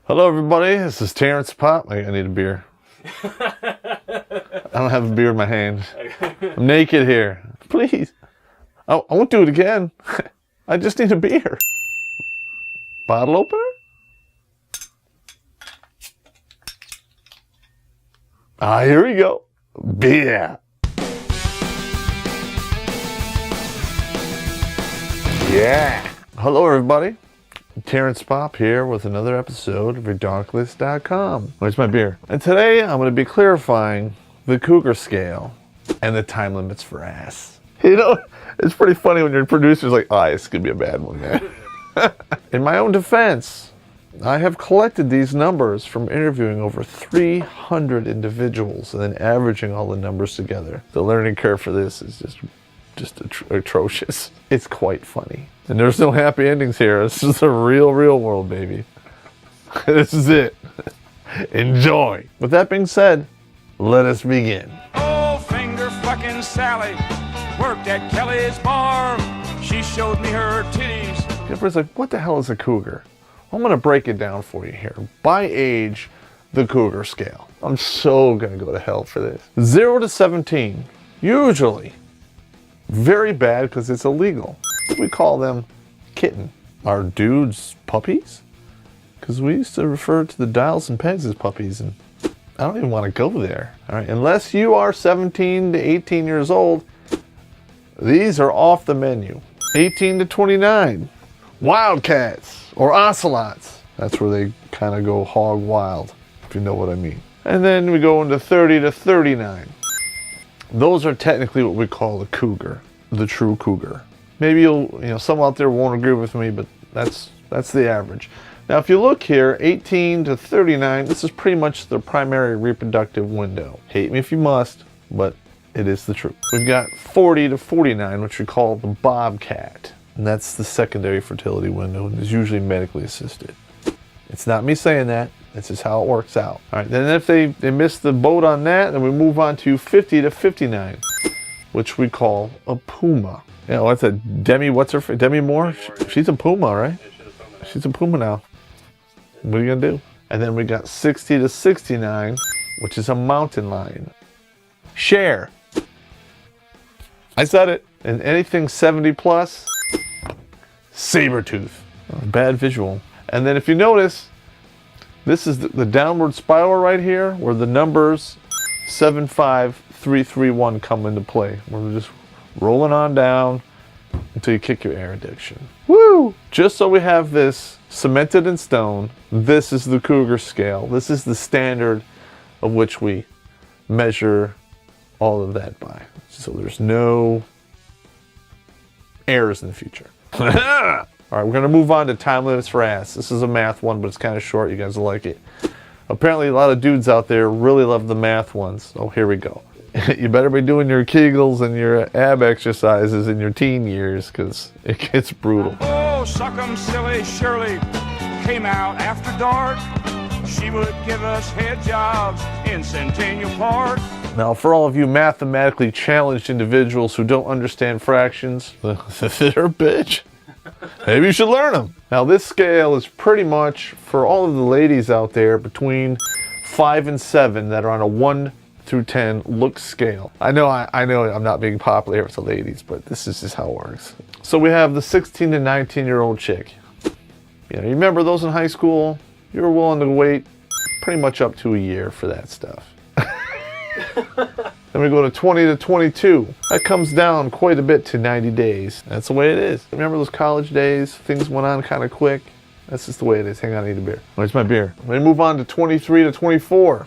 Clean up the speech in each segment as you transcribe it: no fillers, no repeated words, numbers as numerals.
Hello, everybody. This is Terrence Popp. I need a beer. I don't have a beer in my hand. I'm naked here. Please. I won't do it again. I just need a beer. Bottle opener? Ah, here we go. Beer. Yeah. Hello, everybody. Terrence Popp here with another episode of Darklist.com. Where's my beer? And today I'm going to be clarifying the Cougar Scale and the time limits for ass. You know, it's pretty funny when your producer's like, oh, this could be a bad one, man. In my own defense, I have collected these numbers from interviewing over 300 individuals and then averaging all the numbers together. The learning curve for this is just atrocious. It's quite funny. And there's no happy endings here. This is the real world, baby. This is it. Enjoy. With that being said, let us begin. Oh, finger fucking Sally worked at Kelly's bar. She showed me her titties. Everybody's like, what the hell is a cougar? I'm going to break it down for you here. By age, the Cougar Scale. I'm so going to go to hell for this. 0 to 17, usually very bad because it's illegal. We call them kitten. Are dudes puppies? Because we used to refer to the dials and pegs as puppies, and I don't even want to go there. All right, unless you are 17 to 18 years old, these are off the menu. 18 to 29, wildcats or ocelots. That's where they kind of go hog wild, if you know what I mean. And then we go into 30 to 39. Those are technically what we call a cougar, the true cougar. Maybe some out there won't agree with me, but that's the average. Now, if you look here, 18 to 39, this is pretty much the primary reproductive window. Hate me if you must, but it is the truth. We've got 40 to 49, which we call the bobcat, and that's the secondary fertility window, and is usually medically assisted. It's not me saying that. This is how it works out. All right, then if they miss the boat on that, then we move on to 50 to 59, which we call a puma. Yeah, what's a Demi? What's her? Demi Moore? She's a puma, right? She's a puma now. What are you gonna do? And then we got 60 to 69, which is a mountain lion. Share. I said it. And anything 70 plus, saber tooth. Bad visual. And then if you notice, this is the downward spiral right here, where the numbers 7, 5, 3, 3, 1 come into play. We're just rolling on down until you kick your air addiction. Woo! Just so we have this cemented in stone, this is the Cougar Scale. This is the standard of which we measure all of that by. So there's no errors in the future. All right, we're going to move on to time limits for ass. This is a math one, but it's kind of short. You guys will like it. Apparently, a lot of dudes out there really love the math ones. Oh, here we go. You better be doing your Kegels and your ab exercises in your teen years, because it gets brutal. Oh, suck 'em silly Shirley came out after dark. She would give us head jobs in Centennial Park. Now, for all of you mathematically challenged individuals who don't understand fractions, they're a bitch. Maybe you should learn them. Now, this scale is pretty much for all of the ladies out there between 5 and 7 that are on a 1 through 10 look scale. I know I'm not being popular with the ladies, but this is just how it works. So we have the 16 to 19-year-old chick. You remember those in high school? You were willing to wait pretty much up to a year for that stuff. Then we go to 20 to 22. That comes down quite a bit to 90 days. That's the way it is. Remember those college days? Things went on kind of quick. That's just the way it is. Hang on, I need a beer. Where's my beer? We move on to 23 to 24.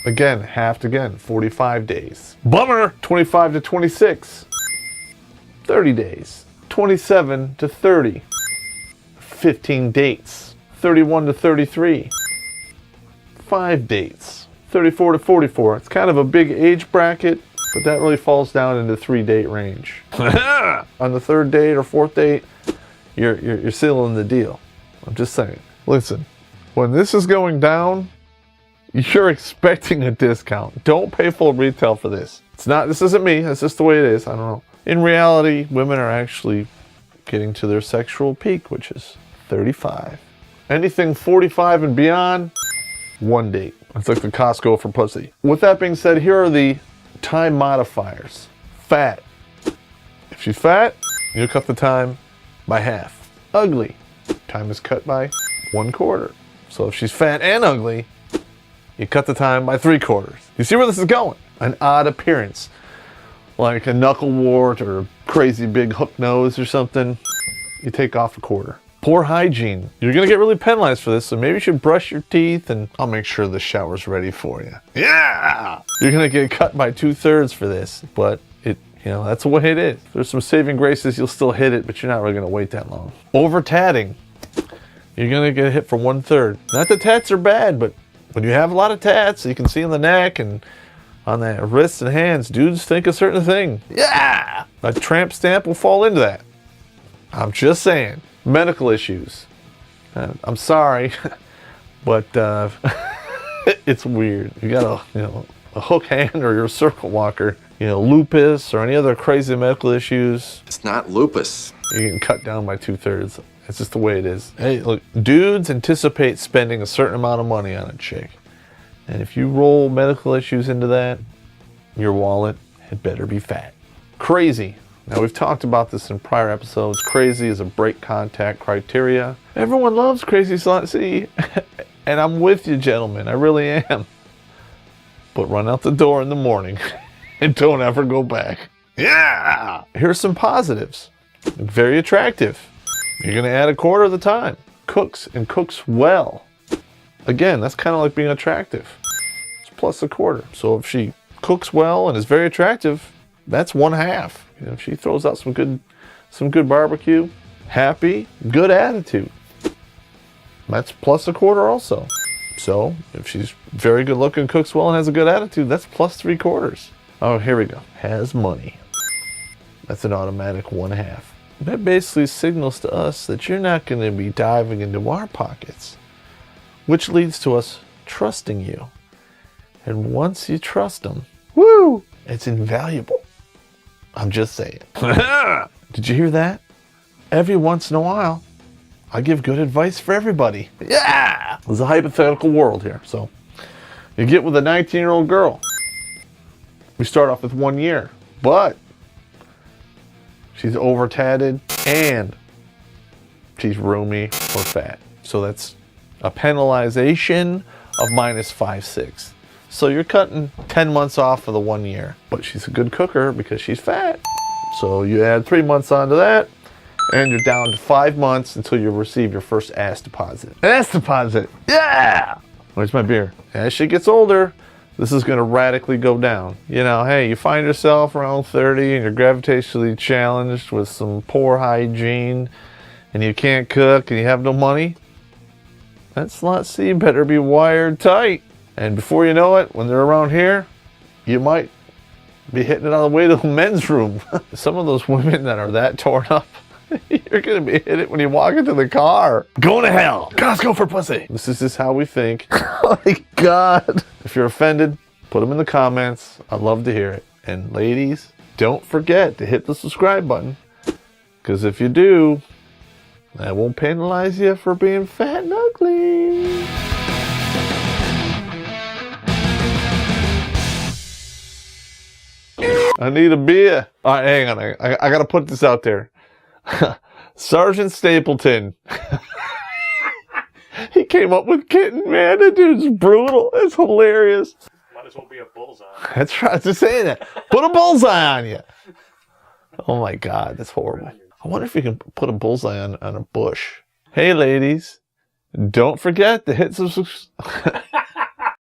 Again, halved again, 45 days. Bummer! 25 to 26. 30 days. 27 to 30. 15 dates. 31 to 33. 5 dates. 34 to 44. It's kind of a big age bracket, but that really falls down into 3-date range. On the 3rd date or 4th date, you're sealing the deal. I'm just saying. Listen, when this is going down, you're expecting a discount. Don't pay full retail for this. This isn't me. That's just the way it is. I don't know. In reality, women are actually getting to their sexual peak, which is 35. Anything 45 and beyond, 1 date. It's like the Costco for pussy. With that being said, here are the time modifiers. Fat. If she's fat, you cut the time by half. Ugly. Time is cut by 1/4. So if she's fat and ugly, you cut the time by 3/4. You see where this is going? An odd appearance, like a knuckle wart or a crazy big hook nose or something, you take off 1/4. Poor hygiene. You're gonna get really penalized for this, so maybe you should brush your teeth, and I'll make sure the shower's ready for you. Yeah! You're gonna get cut by 2/3 for this, but that's the way it is. There's some saving graces, you'll still hit it, but you're not really gonna wait that long. Over tatting. You're gonna get hit for 1/3. Not that tats are bad, but when you have a lot of tats, you can see on the neck and on the wrists and hands, dudes think a certain thing. Yeah! A tramp stamp will fall into that. I'm just saying. Medical issues. I'm sorry, but it's weird. You got a hook hand or you're a circle walker, lupus or any other crazy medical issues. It's not lupus. You're getting cut down by 2/3. It's just the way it is. Hey, look, dudes anticipate spending a certain amount of money on a chick. And if you roll medical issues into that, your wallet had better be fat. Crazy. Now, we've talked about this in prior episodes. Crazy is a break contact criteria. Everyone loves crazy slut. See, and I'm with you, gentlemen. I really am. But run out the door in the morning and don't ever go back. Yeah! Here's some positives. Very attractive. You're going to add 1/4 of the time. Cooks and cooks well. Again, that's kind of like being attractive. It's plus 1/4. So if she cooks well and is very attractive, that's 1/2. If she throws out some good barbecue, happy, good attitude, that's plus 1/4 also. So if she's very good looking, cooks well, and has a good attitude, that's plus 3/4. Oh, here we go. Has money. That's an automatic 1/2. That basically signals to us that you're not going to be diving into our pockets, which leads to us trusting you. And once you trust them, woo, it's invaluable. I'm just saying. Did you hear that? Every once in a while, I give good advice for everybody. Yeah! There's a hypothetical world here. So you get with a 19-year-old girl. We start off with 1 year, but she's over tatted and she's roomy or fat. So that's a penalization of -5/6. So you're cutting 10 months off of the 1 year. But she's a good cooker because she's fat. So you add 3 months onto that, and you're down to 5 months until you receive your first ass deposit. Ass deposit! Yeah! Where's my beer? As she gets older, this is going to radically go down. Hey, you find yourself around 30 and you're gravitationally challenged with some poor hygiene, and you can't cook and you have no money. That slut C better be wired tight. And before you know it, when they're around here, you might be hitting it on the way to the men's room. Some of those women that are that torn up, you're going to be hitting it when you walk into the car. Going to hell. Costco for pussy. This is just how we think. Oh my God. If you're offended, put them in the comments. I'd love to hear it. And ladies, don't forget to hit the subscribe button. Because if you do, that won't penalize you for being fat and ugly. I need a beer. All right, hang on. I got to put this out there. Sergeant Stapleton. He came up with kitten, man. That dude's brutal. It's hilarious. Might as well be a bullseye. That's right. I was just saying that. Put a bullseye on you. Oh my God, that's horrible. I wonder if you can put a bullseye on a bush. Hey, ladies. Don't forget to hit some...